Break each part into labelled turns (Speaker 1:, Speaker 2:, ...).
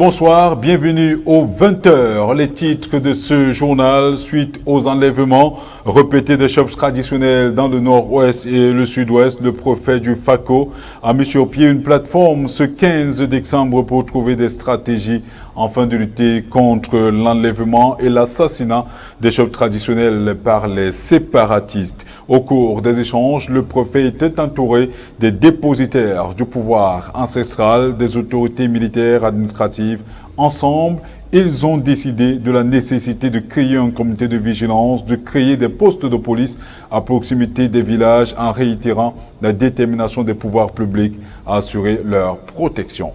Speaker 1: Bonsoir, bienvenue aux 20h. Les titres de ce journal suite aux enlèvements répétés des chefs traditionnels dans le nord-ouest et le sud-ouest. Le prophète du FACO a mis sur pied une plateforme ce 15 décembre pour trouver des stratégies afin de lutter contre l'enlèvement et l'assassinat des chefs traditionnels par les séparatistes. Au cours des échanges, le prophète était entouré des dépositaires du pouvoir ancestral, des autorités militaires, administratives. Ensemble, ils ont décidé de la nécessité de créer un comité de vigilance, de créer des postes de police à proximité des villages en réitérant la détermination des pouvoirs publics à assurer leur protection.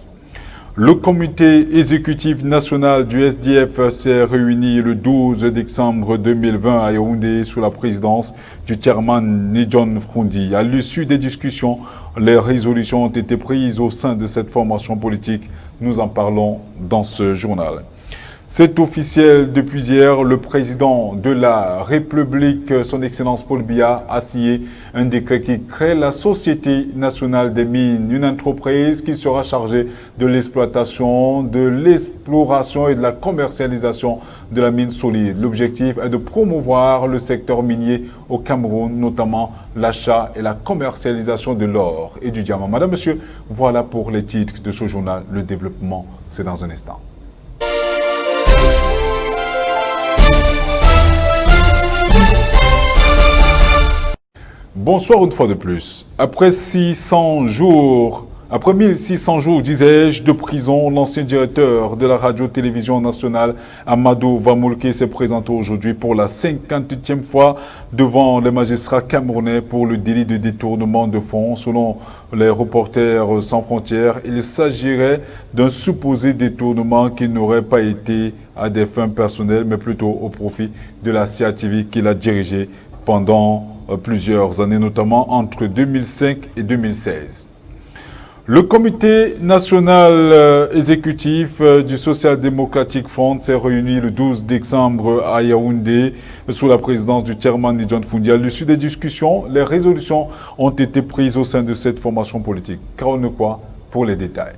Speaker 1: Le comité exécutif national du SDF s'est réuni le 12 décembre 2020 à Yaoundé sous la présidence du chairman Nidjon Froundi. À l'issue des discussions, les résolutions ont été prises au sein de cette formation politique. Nous en parlons dans ce journal. C'est officiel depuis hier, le président de la République, son Excellence Paul Biya, a signé un décret qui crée la Société nationale des mines, une entreprise qui sera chargée de l'exploitation, de l'exploration et de la commercialisation de la mine solide. L'objectif est de promouvoir le secteur minier au Cameroun, notamment l'achat et la commercialisation de l'or et du diamant. Madame, Monsieur, voilà pour les titres de ce journal. Le développement, c'est dans un instant. Bonsoir une fois de plus. Après 1600 jours, disais-je, de prison, l'ancien directeur de la radio-télévision nationale, Amadou Vamoulke, s'est présenté aujourd'hui pour la 58e fois devant les magistrats camerounais pour le délit de détournement de fonds. Selon les Reporters sans frontières, il s'agirait d'un supposé détournement qui n'aurait pas été à des fins personnelles, mais plutôt au profit de la CATV qu'il a dirigée pendant plusieurs années, notamment entre 2005 et 2016. Le comité national exécutif du Social Democratic Front s'est réuni le 12 décembre à Yaoundé sous la présidence du chairman Nidjon Froundi. À l'issue des discussions, les résolutions ont été prises au sein de cette formation politique. Carole quoi pour les détails.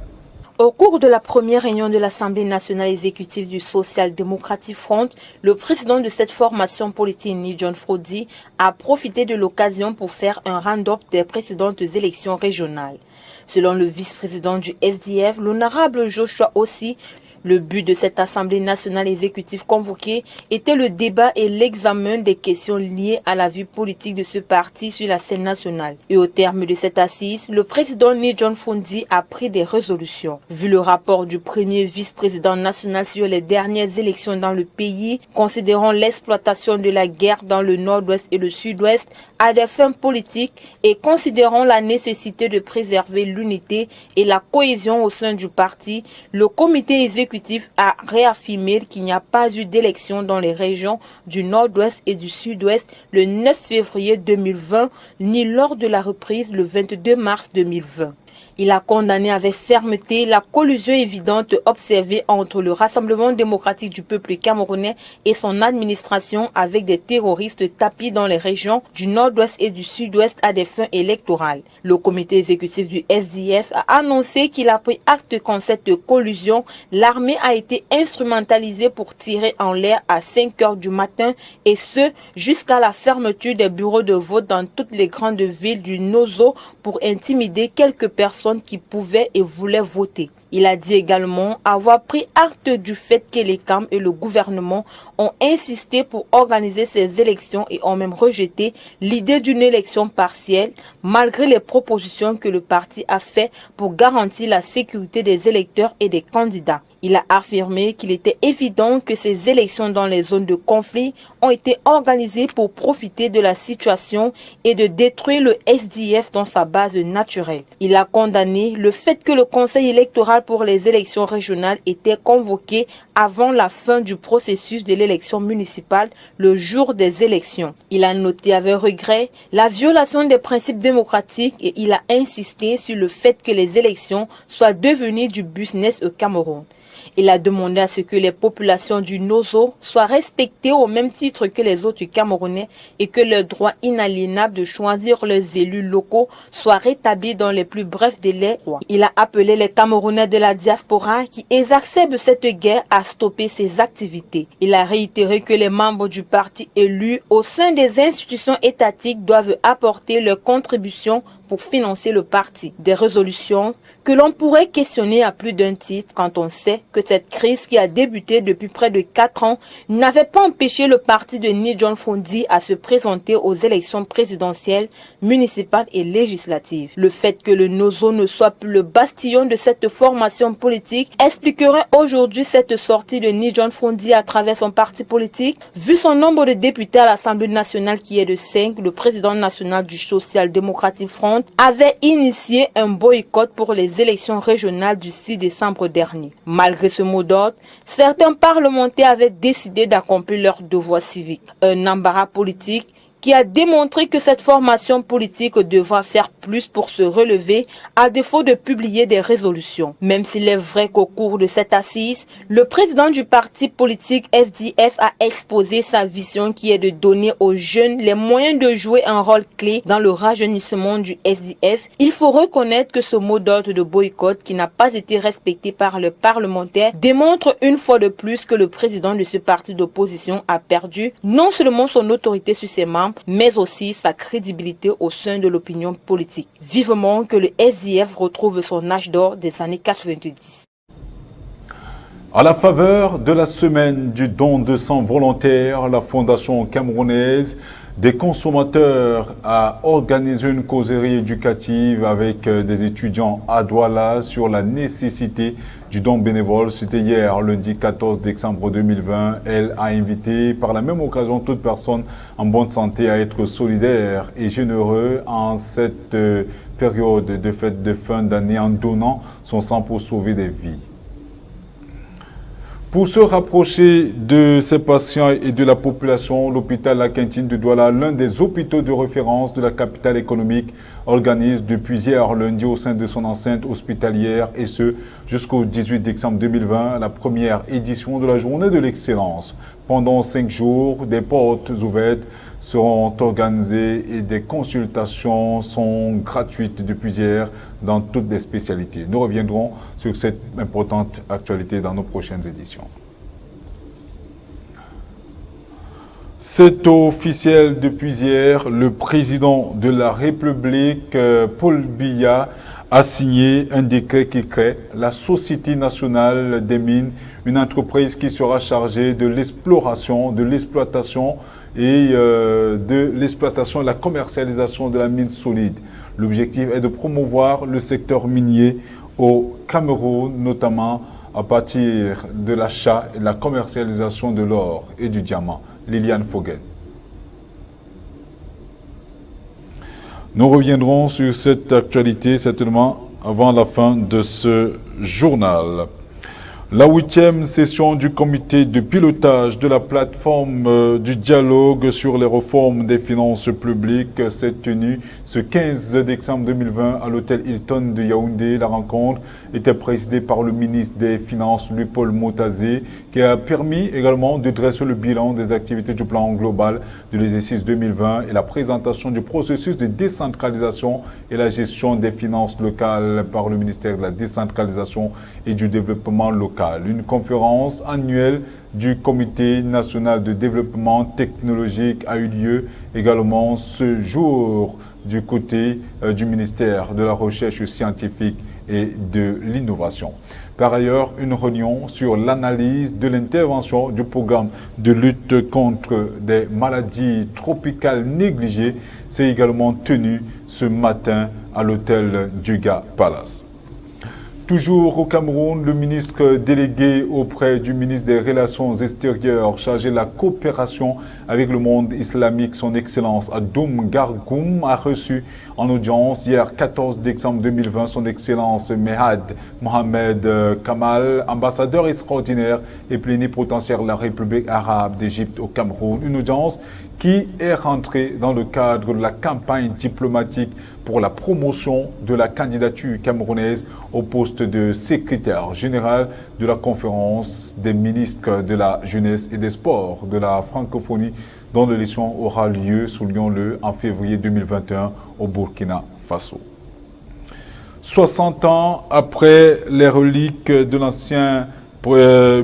Speaker 2: Au cours de la première réunion de l'Assemblée nationale exécutive du Social Democratic Front, le président de cette formation politique, Nidjon Froundi, a profité de l'occasion pour faire un round-up des précédentes élections régionales. Selon le vice-président du SDF, l'honorable Joshua Ossi, le but de cette Assemblée nationale exécutive convoquée était le débat et l'examen des questions liées à la vie politique de ce parti sur la scène nationale. Et au terme de cette assise, le président Nidjon Froundi a pris des résolutions. Vu le rapport du premier vice-président national sur les dernières élections dans le pays, considérant l'exploitation de la guerre dans le nord-ouest et le sud-ouest à des fins politiques et considérant la nécessité de préserver l'unité et la cohésion au sein du parti, le comité exécutif a réaffirmé qu'il n'y a pas eu d'élection dans les régions du nord-ouest et du sud-ouest le 9 février 2020, ni lors de la reprise le 22 mars 2020. Il a condamné avec fermeté la collusion évidente observée entre le Rassemblement démocratique du peuple camerounais et son administration avec des terroristes tapis dans les régions du nord-ouest et du sud-ouest à des fins électorales. Le comité exécutif du SDF a annoncé qu'il a pris acte qu'en cette collusion, l'armée a été instrumentalisée pour tirer en l'air à 5 heures du matin et ce, jusqu'à la fermeture des bureaux de vote dans toutes les grandes villes du Nozo pour intimider quelques personnes qui pouvaient et voulaient voter. Il a dit également avoir pris acte du fait que les CAM et le gouvernement ont insisté pour organiser ces élections et ont même rejeté l'idée d'une élection partielle malgré les propositions que le parti a faites pour garantir la sécurité des électeurs et des candidats. Il a affirmé qu'il était évident que ces élections dans les zones de conflit ont été organisées pour profiter de la situation et de détruire le SDF dans sa base naturelle. Il a condamné le fait que le Conseil électoral pour les élections régionales était convoqué avant la fin du processus de l'élection municipale le jour des élections. Il a noté avec regret la violation des principes démocratiques et il a insisté sur le fait que les élections soient devenues du business au Cameroun. Il a demandé à ce que les populations du Nozo soient respectées au même titre que les autres Camerounais et que le droit inaliénable de choisir leurs élus locaux soit rétabli dans les plus brefs délais. Il a appelé les Camerounais de la diaspora qui exacerbent cette guerre à stopper ces activités. Il a réitéré que les membres du parti élus au sein des institutions étatiques doivent apporter leur contribution pour financer le parti. Des résolutions que l'on pourrait questionner à plus d'un titre quand on sait que cette crise qui a débuté depuis près de 4 ans n'avait pas empêché le parti de Ni John Frondi à se présenter aux élections présidentielles, municipales et législatives. Le fait que le Nozo ne soit plus le bastillon de cette formation politique expliquerait aujourd'hui cette sortie de Ni John Frondi à travers son parti politique. Vu son nombre de députés à l'Assemblée nationale qui est de 5, le président national du Social Democratic Front avait initié un boycott pour les élections régionales du 6 décembre dernier. Malgré ce mot d'ordre, certains parlementaires avaient décidé d'accomplir leur devoir civique. Un embarras politique qui a démontré que cette formation politique devra faire plus pour se relever à défaut de publier des résolutions. Même s'il est vrai qu'au cours de cette assise, le président du parti politique SDF a exposé sa vision qui est de donner aux jeunes les moyens de jouer un rôle clé dans le rajeunissement du SDF. Il faut reconnaître que ce mot d'ordre de boycott qui n'a pas été respecté par le parlementaire démontre une fois de plus que le président de ce parti d'opposition a perdu non seulement son autorité sur ses membres, mais aussi sa crédibilité au sein de l'opinion politique. Vivement que le SDF retrouve son âge d'or des années 90.
Speaker 1: À la faveur de la semaine du don de sang volontaire, la Fondation camerounaise des consommateurs a organisé une causerie éducative avec des étudiants à Douala sur la nécessité du don bénévole. C'était hier, lundi 14 décembre 2020. Elle a invité par la même occasion toute personne en bonne santé à être solidaire et généreux en cette période de fête de fin d'année en donnant son sang pour sauver des vies. Pour se rapprocher de ces patients et de la population, l'hôpital La Quintine de Douala, l'un des hôpitaux de référence de la capitale économique, organise depuis hier lundi au sein de son enceinte hospitalière et ce jusqu'au 18 décembre 2020 la première édition de la journée de l'excellence. Pendant 5 jours, des portes ouvertes seront organisées et des consultations sont gratuites depuis hier dans toutes les spécialités. Nous reviendrons sur cette importante actualité dans nos prochaines éditions. C'est officiel depuis hier, le président de la République, Paul Biya, a signé un décret qui crée la Société nationale des mines, une entreprise qui sera chargée de l'exploration, de l'exploitation et de l'exploitation et la commercialisation de la mine solide. L'objectif est de promouvoir le secteur minier au Cameroun, notamment à partir de l'achat et de la commercialisation de l'or et du diamant. Liliane Fogel. Nous reviendrons sur cette actualité certainement avant la fin de ce journal. La 8e session du comité de pilotage de la plateforme du dialogue sur les réformes des finances publiques s'est tenue ce 15 décembre 2020 à l'hôtel Hilton de Yaoundé. La rencontre était présidée par le ministre des Finances, Louis-Paul Motazé, qui a permis également de dresser le bilan des activités du plan global de l'exercice 2020 et la présentation du processus de décentralisation et la gestion des finances locales par le ministère de la décentralisation et du développement local. Une conférence annuelle du Comité national de développement technologique a eu lieu également ce jour du côté du ministère de la Recherche scientifique et de l'innovation. Par ailleurs, une réunion sur l'analyse de l'intervention du programme de lutte contre des maladies tropicales négligées s'est également tenue ce matin à l'hôtel Duga Palace. Toujours au Cameroun, le ministre délégué auprès du ministre des Relations extérieures chargé de la coopération avec le monde islamique, son Excellence Adoum Gargoum, a reçu en audience hier 14 décembre 2020 son Excellence Mehad Mohamed Kamal, ambassadeur extraordinaire et plénipotentiaire de la République arabe d'Égypte au Cameroun. Une audience qui est rentrée dans le cadre de la campagne diplomatique pour la promotion de la candidature camerounaise au poste poste de secrétaire général de la conférence des ministres de la jeunesse et des sports de la francophonie dont l'élection aura lieu, soulignons-le, en février 2021 au Burkina Faso. 60 ans après les reliques de l'ancien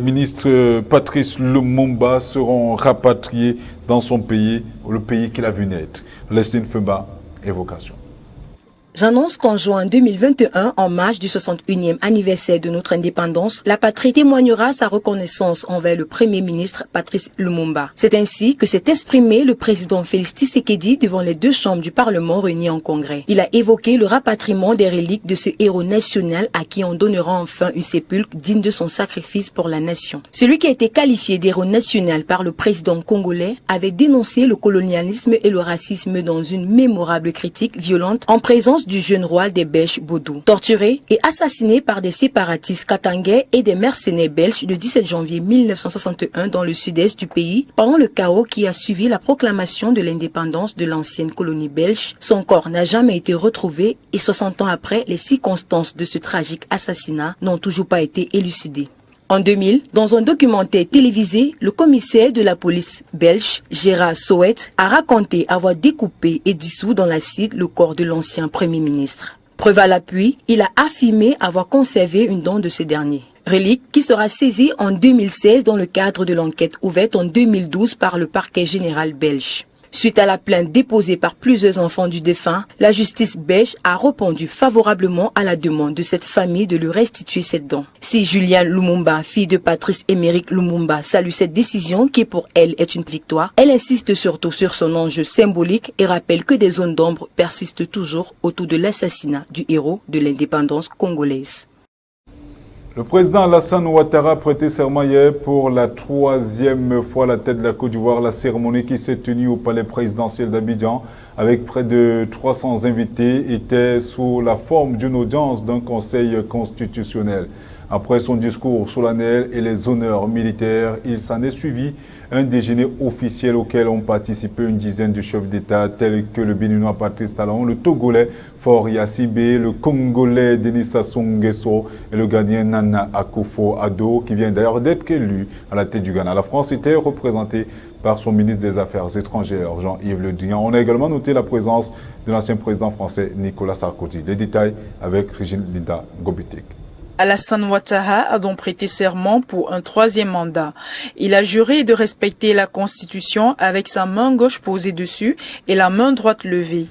Speaker 1: ministre Patrice Lumumba seront rapatriées dans son pays, le pays qu'il a vu naître. Lesline Femba, évocation.
Speaker 3: J'annonce qu'en juin 2021, en marge du 61e anniversaire de notre indépendance, la patrie témoignera sa reconnaissance envers le Premier ministre Patrice Lumumba. C'est ainsi que s'est exprimé le président Félix Tshisekedi devant les deux chambres du Parlement réunies en congrès. Il a évoqué le rapatriement des reliques de ce héros national à qui on donnera enfin une sépulcre digne de son sacrifice pour la nation. Celui qui a été qualifié d'héros national par le président congolais avait dénoncé le colonialisme et le racisme dans une mémorable critique violente en présence du jeune roi des Belges Baudou. Torturé et assassiné par des séparatistes katangais et des mercenaires belges le 17 janvier 1961 dans le sud-est du pays, pendant le chaos qui a suivi la proclamation de l'indépendance de l'ancienne colonie belge, son corps n'a jamais été retrouvé et 60 ans après, les circonstances de ce tragique assassinat n'ont toujours pas été élucidées. En 2000, dans un documentaire télévisé, le commissaire de la police belge, Gérard Soet, a raconté avoir découpé et dissous dans l'acide le corps de l'ancien Premier ministre. Preuve à l'appui, il a affirmé avoir conservé une dent de ce dernier. Relique qui sera saisie en 2016 dans le cadre de l'enquête ouverte en 2012 par le parquet général belge. Suite à la plainte déposée par plusieurs enfants du défunt, la justice belge a répondu favorablement à la demande de cette famille de lui restituer cette dent. Si Juliane Lumumba, fille de Patrice Émeric Lumumba, salue cette décision qui pour elle est une victoire, elle insiste surtout sur son enjeu symbolique et rappelle que des zones d'ombre persistent toujours autour de l'assassinat du héros de l'indépendance congolaise.
Speaker 1: Le président Alassane Ouattara a prêté serment hier pour la 3e fois à la tête de la Côte d'Ivoire. La cérémonie qui s'est tenue au palais présidentiel d'Abidjan avec près de 300 invités était sous la forme d'une audience d'un conseil constitutionnel. Après son discours solennel et les honneurs militaires, il s'en est suivi un déjeuner officiel auquel ont participé une dizaine de chefs d'État tels que le Béninois Patrice Talon, le Togolais Faure Gnassingbé, le Congolais Denis Sassou Nguesso et le Ghanéen Nana Akufo-Addo qui vient d'ailleurs d'être élu à la tête du Ghana. La France était représentée par son ministre des Affaires étrangères, Jean-Yves Le Drian. On a également noté la présence de l'ancien président français Nicolas Sarkozy. Les détails avec Régine Linda Gobitek.
Speaker 4: Alassane Ouattara a donc prêté serment pour un 3e mandat. Il a juré de respecter la Constitution avec sa main gauche posée dessus et la main droite levée.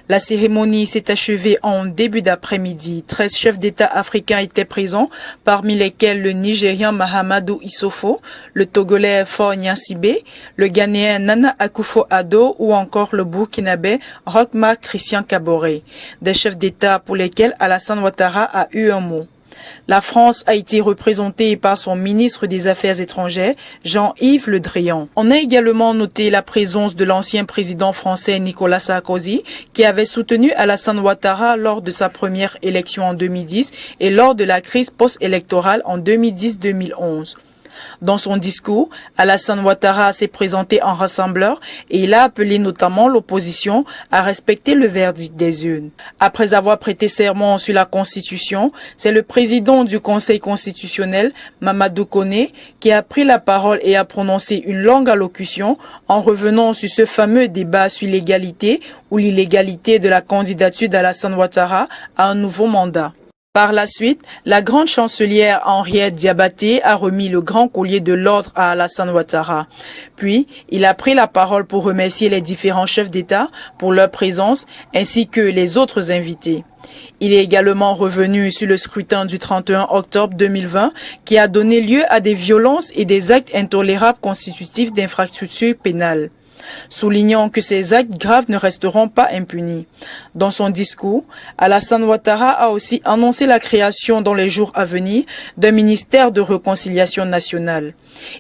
Speaker 4: La cérémonie s'est achevée en début d'après-midi. 13 chefs d'État africains étaient présents, parmi lesquels le Nigérien Mahamadou Issoufou, le Togolais Faure Gnassingbé, le Ghanéen Nana Akufo-Addo ou encore le Burkinabé Roch-Marc Christian Kaboré. Des chefs d'État pour lesquels Alassane Ouattara a eu un mot. La France a été représentée par son ministre des Affaires étrangères, Jean-Yves Le Drian. On a également noté la présence de l'ancien président français Nicolas Sarkozy, qui avait soutenu Alassane Ouattara lors de sa première élection en 2010 et lors de la crise post-électorale en 2010-2011. Dans son discours, Alassane Ouattara s'est présenté en rassembleur et il a appelé notamment l'opposition à respecter le verdict des urnes. Après avoir prêté serment sur la Constitution, c'est le président du Conseil constitutionnel, Mamadou Koné, qui a pris la parole et a prononcé une longue allocution en revenant sur ce fameux débat sur l'égalité ou l'illégalité de la candidature d'Alassane Ouattara à un nouveau mandat. Par la suite, la grande chancelière Henriette Diabaté a remis le grand collier de l'ordre à Alassane Ouattara. Puis, il a pris la parole pour remercier les différents chefs d'État pour leur présence ainsi que les autres invités. Il est également revenu sur le scrutin du 31 octobre 2020 qui a donné lieu à des violences et des actes intolérables constitutifs d'infrastructures pénales, soulignant que ces actes graves ne resteront pas impunis. Dans son discours, Alassane Ouattara a aussi annoncé la création dans les jours à venir d'un ministère de réconciliation nationale.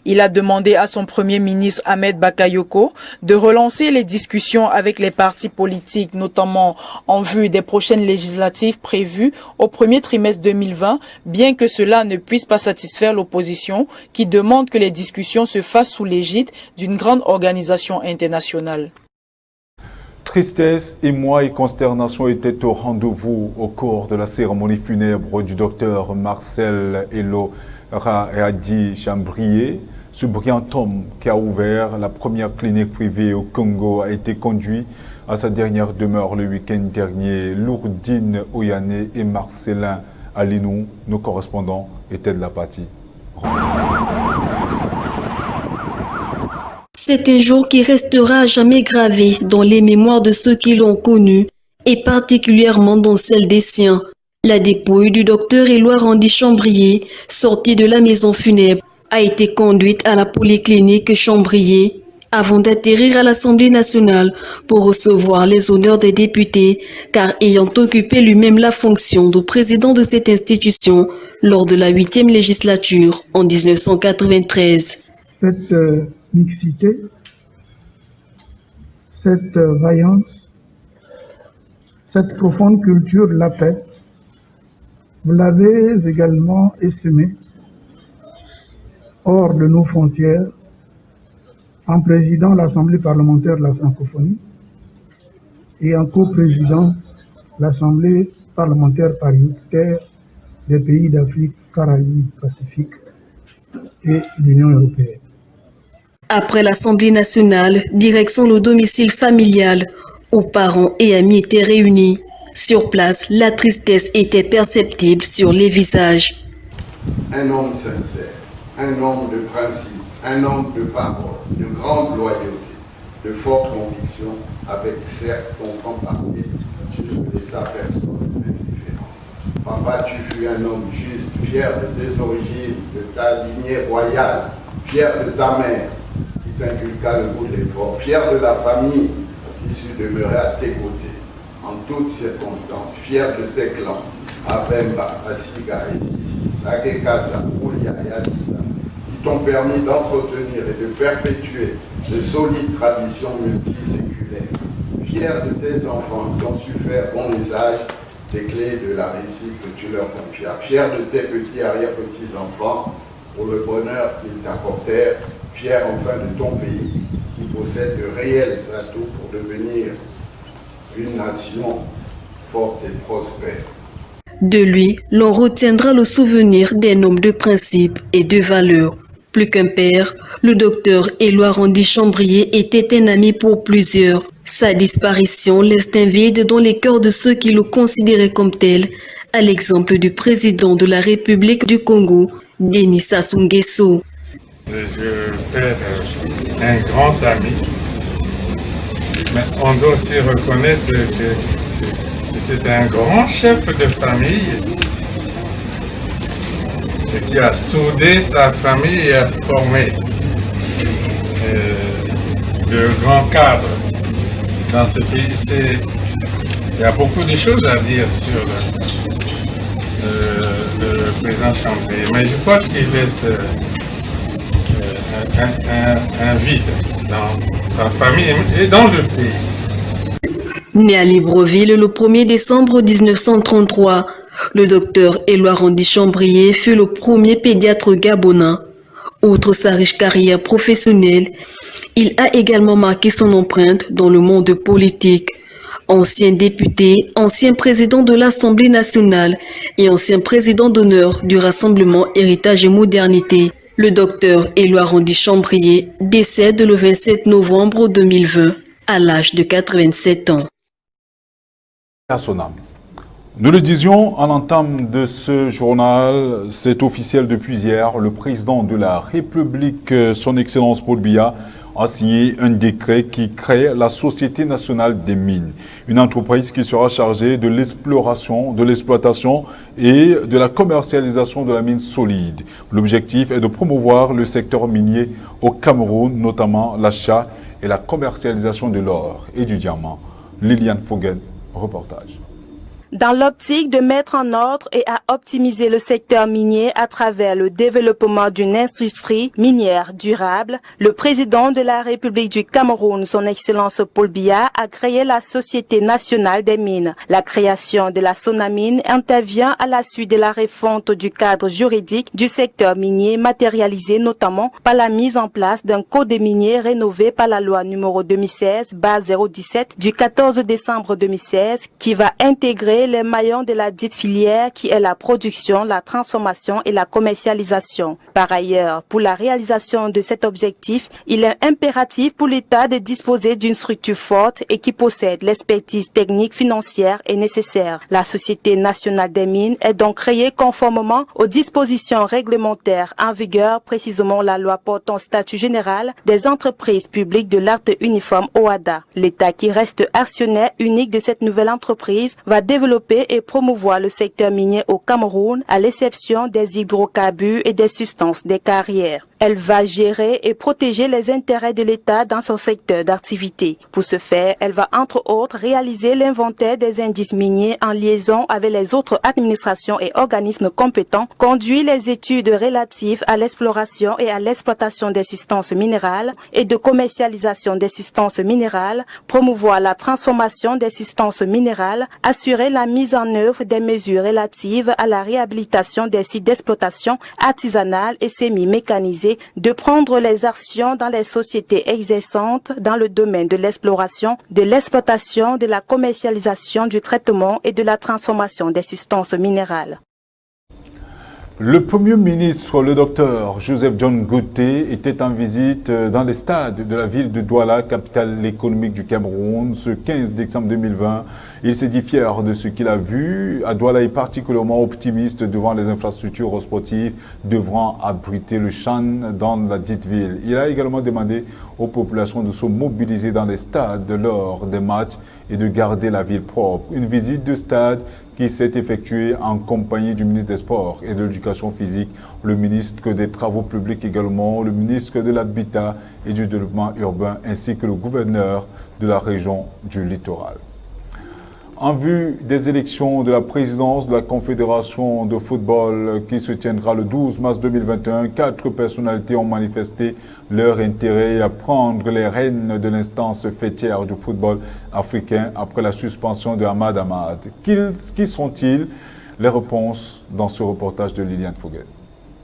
Speaker 4: Il a demandé à son premier ministre Ahmed Bakayoko de relancer les discussions avec les partis politiques, notamment en vue des prochaines législatives prévues au premier trimestre 2020, bien que cela ne puisse pas satisfaire l'opposition qui demande que les discussions se fassent sous l'égide d'une grande organisation internationale.
Speaker 1: Tristesse, émoi et consternation étaient au rendez-vous au cours de la cérémonie funèbre du docteur Marcel Elo Radi Chambrier. Ce brillant homme qui a ouvert la première clinique privée au Congo a été conduit à sa dernière demeure le week-end dernier. Lourdine Oyane et Marcelin Alinou, nos correspondants, étaient de la partie.
Speaker 5: C'est un jour qui restera à jamais gravé dans les mémoires de ceux qui l'ont connu et particulièrement dans celle des siens. La dépouille du docteur Éloi Randy Chambrier, sorti de la maison funèbre, a été conduite à la polyclinique Chambrier avant d'atterrir à l'Assemblée nationale pour recevoir les honneurs des députés, car ayant occupé lui-même la fonction de président de cette institution lors de la 8e législature en 1993.
Speaker 6: Cette mixité, cette vaillance, cette profonde culture de la paix, vous l'avez également essaimée hors de nos frontières en présidant l'Assemblée parlementaire de la francophonie et en co-présidant l'Assemblée parlementaire paritaire des pays d'Afrique, Caraïbes, Pacifique et l'Union européenne.
Speaker 5: Après l'Assemblée nationale, direction le domicile familial, où parents et amis étaient réunis. Sur place, la tristesse était perceptible sur les visages.
Speaker 7: Un homme sincère, un homme de principe, un homme de parole, de grande loyauté, de forte conviction, avec certes ton grand parler sur les affaires indifférentes. Papa, tu fus un homme juste, fier de tes origines, de ta lignée royale, fier de ta mère, qui t'inculqua le goût de l'effort, fier de la famille qui sut demeurer à tes côtés, en toutes circonstances, fier de tes clans, Abemba, Asiga et Sissi, Sakekasa, Oulia et Aziza, qui t'ont permis d'entretenir et de perpétuer de solides traditions multiséculaires. Fier de tes enfants qui ont su faire bon usage des clés de la réussite que tu leur confias. Fier de tes petits arrière-petits-enfants pour le bonheur qu'ils t'apportèrent. Fier enfin de ton pays qui possède de réels atouts pour devenir une nation forte et prospère.
Speaker 5: De lui, l'on retiendra le souvenir d'un homme de principe et de valeurs. Plus qu'un père, le docteur Éloi Randy Chambrier était un ami pour plusieurs. Sa disparition laisse un vide dans les cœurs de ceux qui le considéraient comme tel, à l'exemple du président de la République du Congo, Denis Sassou Nguesso.
Speaker 8: Je perds un grand ami, mais on doit aussi reconnaître que c'était un grand chef de famille et qui a soudé sa famille et a formé de grands cadres dans ce pays. Il y a beaucoup de choses à dire sur le président Chambrier, mais je crois qu'il laisse un vide dans sa famille et dans le pays.
Speaker 5: Né à Libreville le 1er décembre 1933, le docteur Éloi Randy Chambrier fut le premier pédiatre gabonais. Outre sa riche carrière professionnelle, il a également marqué son empreinte dans le monde politique. Ancien député, ancien président de l'Assemblée nationale et ancien président d'honneur du Rassemblement Héritage et Modernité, le docteur Éloi Randy Chambrier décède le 27 novembre 2020 à l'âge de 87 ans.
Speaker 1: À son âme. Nous le disions en entame de ce journal, c'est officiel depuis hier, le président de la République, son Excellence Paul Biya, a signé un décret qui crée la Société nationale des mines, une entreprise qui sera chargée de l'exploration, de l'exploitation et de la commercialisation de la mine solide. L'objectif est de promouvoir le secteur minier au Cameroun, notamment l'achat et la commercialisation de l'or et du diamant. Liliane Foguen, reportage.
Speaker 9: Dans l'optique de mettre en ordre et à optimiser le secteur minier à travers le développement d'une industrie minière durable, le président de la République du Cameroun, son Excellence Paul Biya, a créé la Société nationale des mines. La création de la SONAMINE intervient à la suite de la refonte du cadre juridique du secteur minier, matérialisé notamment par la mise en place d'un code minier rénové par la loi numéro 2016/017 du 14 décembre 2016 qui va intégrer les maillons de la dite filière qui est la production, la transformation et la commercialisation. Par ailleurs, pour la réalisation de cet objectif, il est impératif pour l'État de disposer d'une structure forte et qui possède l'expertise technique, financière et nécessaire. La Société nationale des mines est donc créée conformément aux dispositions réglementaires en vigueur, précisément la loi portant statut général des entreprises publiques de l'acte uniforme OHADA. L'État qui reste actionnaire unique de cette nouvelle entreprise va développer et promouvoir le secteur minier au Cameroun, à l'exception des hydrocarbures et des substances des carrières. Elle va gérer et protéger les intérêts de l'État dans son secteur d'activité. Pour ce faire, elle va entre autres réaliser l'inventaire des indices miniers en liaison avec les autres administrations et organismes compétents, conduire les études relatives à l'exploration et à l'exploitation des substances minérales et de commercialisation des substances minérales, promouvoir la transformation des substances minérales, assurer la mise en œuvre des mesures relatives à la réhabilitation des sites d'exploitation artisanale et semi-mécanisés, de prendre les actions dans les sociétés exerçantes dans le domaine de l'exploration, de l'exploitation, de la commercialisation, du traitement et de la transformation des substances minérales.
Speaker 1: Le Premier ministre, le docteur Joseph John Goté, était en visite dans les stades de la ville de Douala, capitale économique du Cameroun, ce 15 décembre 2020. Il s'est dit fier de ce qu'il a vu. À Douala est particulièrement optimiste devant les infrastructures sportives devront abriter le CHAN dans la dite ville. Il a également demandé aux populations de se mobiliser dans les stades lors des matchs et de garder la ville propre. Une visite de stade qui s'est effectuée en compagnie du ministre des Sports et de l'Éducation physique, le ministre des Travaux publics également, le ministre de l'Habitat et du Développement urbain, ainsi que le gouverneur de la région du Littoral. En vue des élections de la présidence de la Confédération de football qui se tiendra le 12 mars 2021, 4 personnalités ont manifesté leur intérêt à prendre les rênes de l'instance fêtière du football africain après la suspension de Ahmad Ahmad. Qui sont-ils? Les réponses dans ce reportage de Liliane Foguet.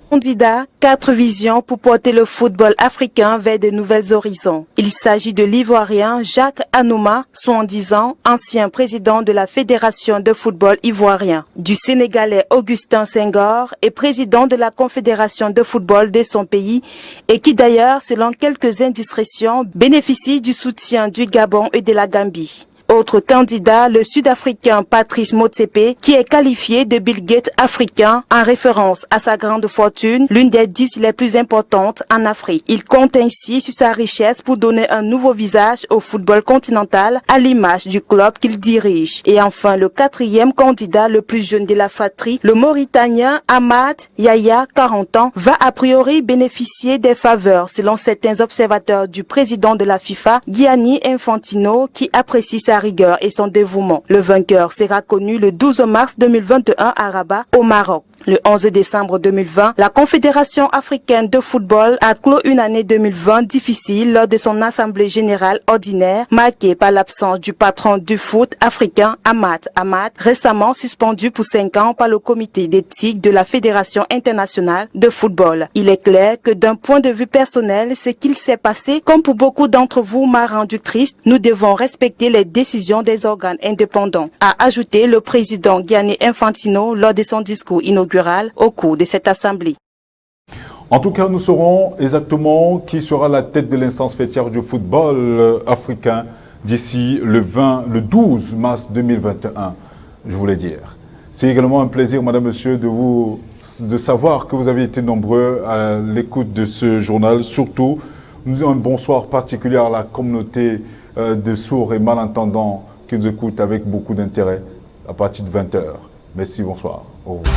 Speaker 9: Candidat, 4 visions pour porter le football africain vers de nouvelles horizons. Il s'agit de l'Ivoirien Jacques Anouma, 70 ans, ancien président de la Fédération de football ivoirien, du Sénégalais Augustin Senghor et président de la Confédération de football de son pays et qui d'ailleurs, selon quelques indiscrétions, bénéficie du soutien du Gabon et de la Gambie. Autre candidat, le Sud-Africain Patrice Motsepe, qui est qualifié de Bill Gates africain en référence à sa grande fortune, l'une des 10 les plus importantes en Afrique. Il compte ainsi sur sa richesse pour donner un nouveau visage au football continental à l'image du club qu'il dirige. Et enfin, le 4e candidat, le plus jeune de la fratrie, le Mauritanien Ahmad Yahya, 40 ans, va a priori bénéficier des faveurs, selon certains observateurs, du président de la FIFA, Gianni Infantino, qui apprécie sa rigueur et son dévouement. Le vainqueur sera connu le 12 mars 2021 à Rabat, au Maroc. Le 11 décembre 2020, la Confédération africaine de football a clos une année 2020 difficile lors de son assemblée générale ordinaire, marquée par l'absence du patron du foot africain Ahmad Ahmad, récemment suspendu pour 5 ans par le comité d'éthique de la Fédération internationale de football. Il est clair que d'un point de vue personnel, ce qu'il s'est passé, comme pour beaucoup d'entre vous, m'a rendu triste. Nous devons respecter les décisions des organes indépendants, a ajouté le président Gianni Infantino lors de son discours inaugural au cours de cette assemblée.
Speaker 1: En tout cas, nous saurons exactement qui sera la tête de l'instance fêtière du football africain d'ici le 12 mars 2021, je voulais dire. C'est également un plaisir, madame, monsieur, de savoir que vous avez été nombreux à l'écoute de ce journal. Surtout, nous disons un bonsoir particulier à la communauté de sourds et malentendants qui nous écoutent avec beaucoup d'intérêt à partir de 20h. Merci, bonsoir. Au revoir.